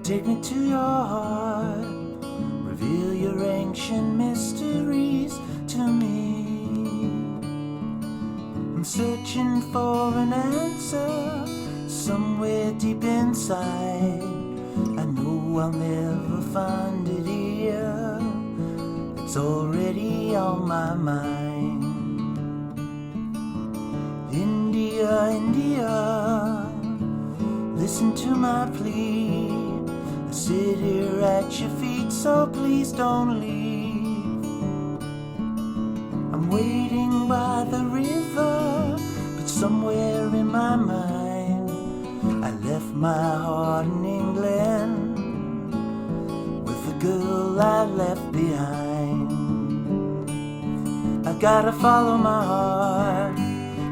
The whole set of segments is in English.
Take me to your heart, reveal your ancient mysteries to me. I'm searching for an answer somewhere deep inside. I know I'll never find it here. It's already on my mind. India, India, listen to my plea. I sit here at your feet, so please don't leave. I'm waiting by the river, but somewhere in my mind I left my heart in England with the girl I left behind. I gotta follow my heart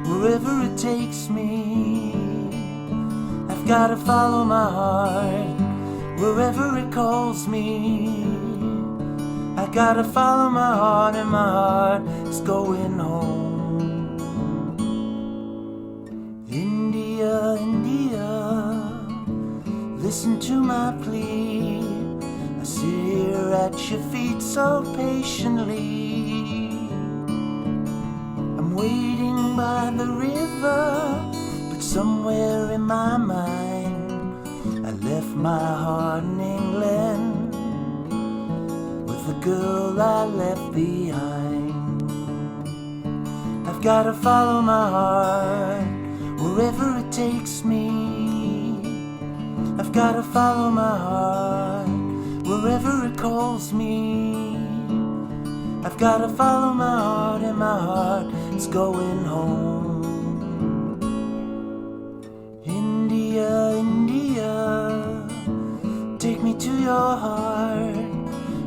wherever it takes me. I've gotta follow my heart wherever it calls me. I gotta follow my heart, and my heart is going home. India, India, listen to my plea. I sit here at your feet so patiently. I'm waiting by the river, but somewhere in my mind I left my heart in England with the girl I left behind. I've gotta follow my heart wherever it takes me. I've gotta follow my heart wherever it calls me. I've gotta follow my heart, and my heart is going home. India, India, take me to your heart,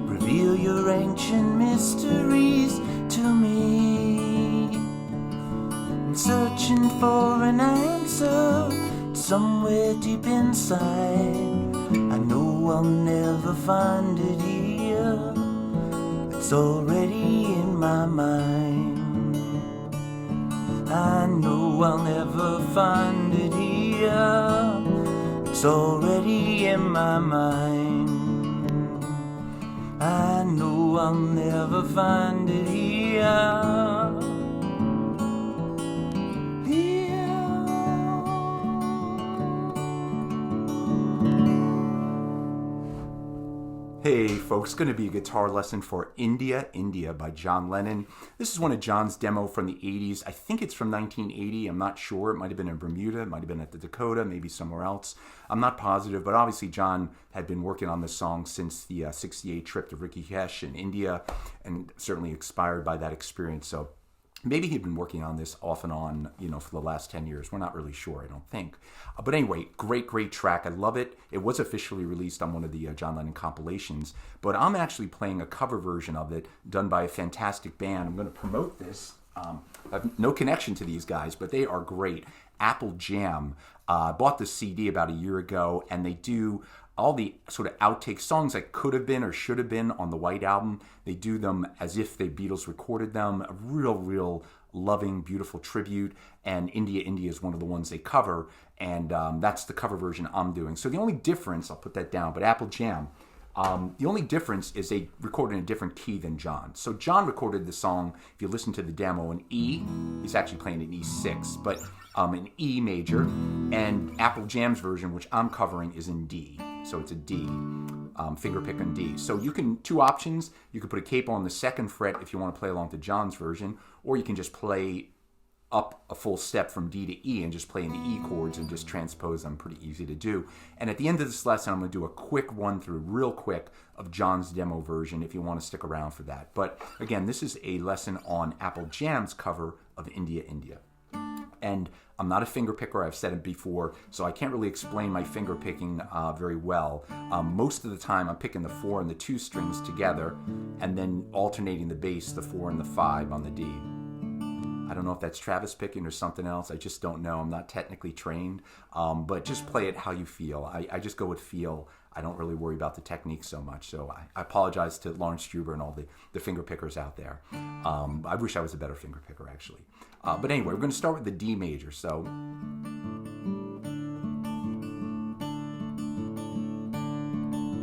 reveal your ancient mysteries to me. I'm searching for an answer somewhere deep inside. I know I'll never find it here. It's already in my mind. I know I'll never find it here. It's already in my mind. I know I'll never find it here. Hey folks, going to be a guitar lesson for India, India by John Lennon. This is one of John's demo from the 80s. I think it's from 1980. I'm not sure. It might have been in Bermuda. It might have been at the Dakota, maybe somewhere else. I'm not positive, but obviously John had been working on this song since the 68 trip to Rishikesh in India, and certainly inspired by that experience. So maybe he'd been working on this off and on, for the last 10 years. We're not really sure, I don't think. But anyway, great track. I love it. It was officially released on one of the John Lennon compilations, but I'm actually playing a cover version of it done by a fantastic band. I'm going to promote this. I have no connection to these guys, but they are great. Apple Jam. I bought this CD about a year ago, and they do all the sort of outtake songs that could have been or should have been on the White Album. They do them as if the Beatles recorded them. A real loving, beautiful tribute. And India, India is one of the ones they cover. And that's the cover version I'm doing. So the only difference, I'll put that down, but Apple Jam, the only difference is they recorded in a different key than John. So John recorded the song, if you listen to the demo, in E. He's actually playing in E6, but in E major. And Apple Jam's version, which I'm covering, is in D. So it's a D, finger pick on D. So you can, two options, you can put a capo on the second fret if you want to play along to John's version, or you can just play up a full step from D to E and just play in the E chords and just transpose them. Pretty easy to do. And at the end of this lesson, I'm going to do a quick run through, real quick, of John's demo version if you want to stick around for that. But again, this is a lesson on Apple Jam's cover of India, India. And I'm not a finger picker, I've said it before, so I can't really explain my finger picking very well. Most of the time I'm picking the 4 and the 2 strings together and then alternating the bass, the 4 and the 5 on the D. I don't know if that's Travis picking or something else. I just don't know. I'm not technically trained, but just play it how you feel. I just go with feel. I don't really worry about the technique so much. So I apologize to Lawrence Struber and all the finger pickers out there. I wish I was a better finger picker, actually. But anyway, we're going to start with the D major. So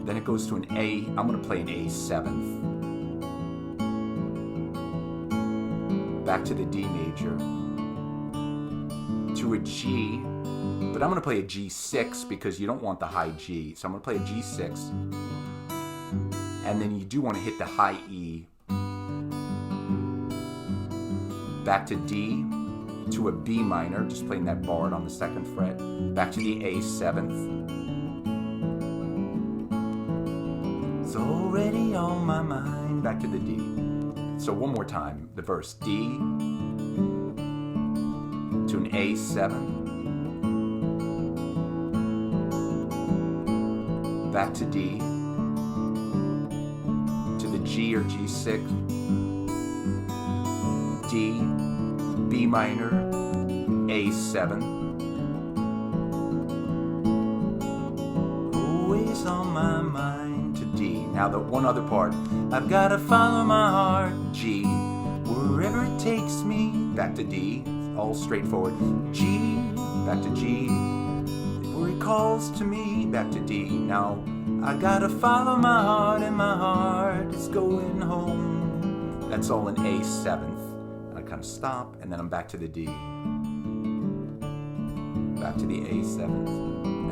Then it goes to an A. I'm going to play an A 7th. Back to the D major. To a G. But I'm going to play a G6 because you don't want the high G. So I'm going to play a G6. And then you do want to hit the high E. Back to D. To a B minor. Just playing that barred on the 2nd fret. Back to the A 7th. It's already on my mind. Back to the D. So one more time. The verse. D. To an A 7. Back to D, to the G or G6, D, B minor, A7. Always on my mind to D. Now the one other part, I've got to follow my heart, G, wherever it takes me. Back to D, all straightforward. G, back to G. Where it calls to me, back to D. Now I gotta follow my heart, and my heart is going home. That's all in A 7th. I kind of stop, and then I'm back to the D. Back to the A 7th,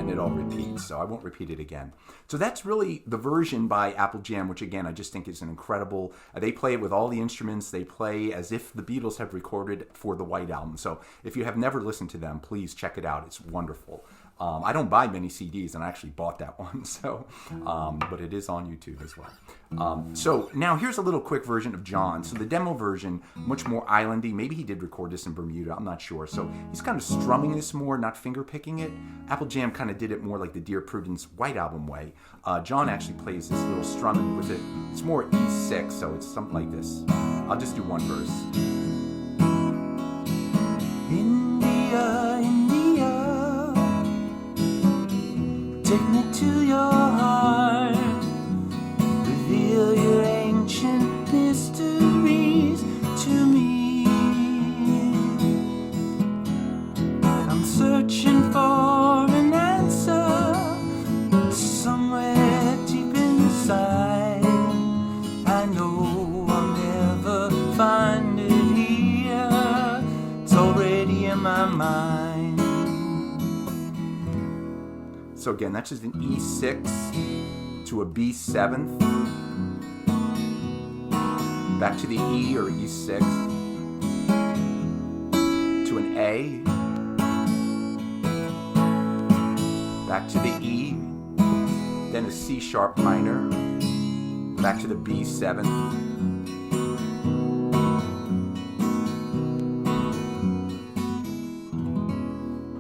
and it all repeats. So I won't repeat it again. So that's really the version by Apple Jam, which again I just think is an incredible. They play it with all the instruments. They play as if the Beatles have recorded for the White Album. So if you have never listened to them, please check it out. It's wonderful. I don't buy many CDs, and I actually bought that one, so but it is on YouTube as well. So now here's a little quick version of John. So the demo version, much more islandy. Maybe he did record this in Bermuda. I'm not sure. So he's kind of strumming this more, not finger picking it. Apple Jam kind of did it more like the Dear Prudence White Album way. John actually plays this little strumming with it. It's more E6, so it's something like this. I'll just do one verse. India, India, take me to your heart, reveal your ancient mysteries to me. I'm searching for an answer somewhere deep inside. I know I'll never find it here. It's already in my mind. So again, that's just an E6 to a B7th, back to the E or E6, to an A, back to the E, then a C sharp minor, back to the B7th,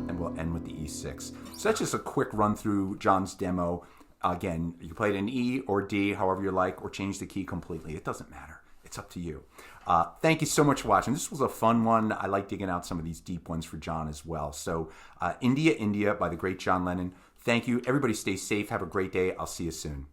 and we'll end with the E6. So that's just a quick run through John's demo. Again, you play it in E or D, however you like, or change the key completely. It doesn't matter. It's up to you. Thank you so much for watching. This was a fun one. I like digging out some of these deep ones for John as well. So India, India by the great John Lennon. Thank you. Everybody stay safe. Have a great day. I'll see you soon.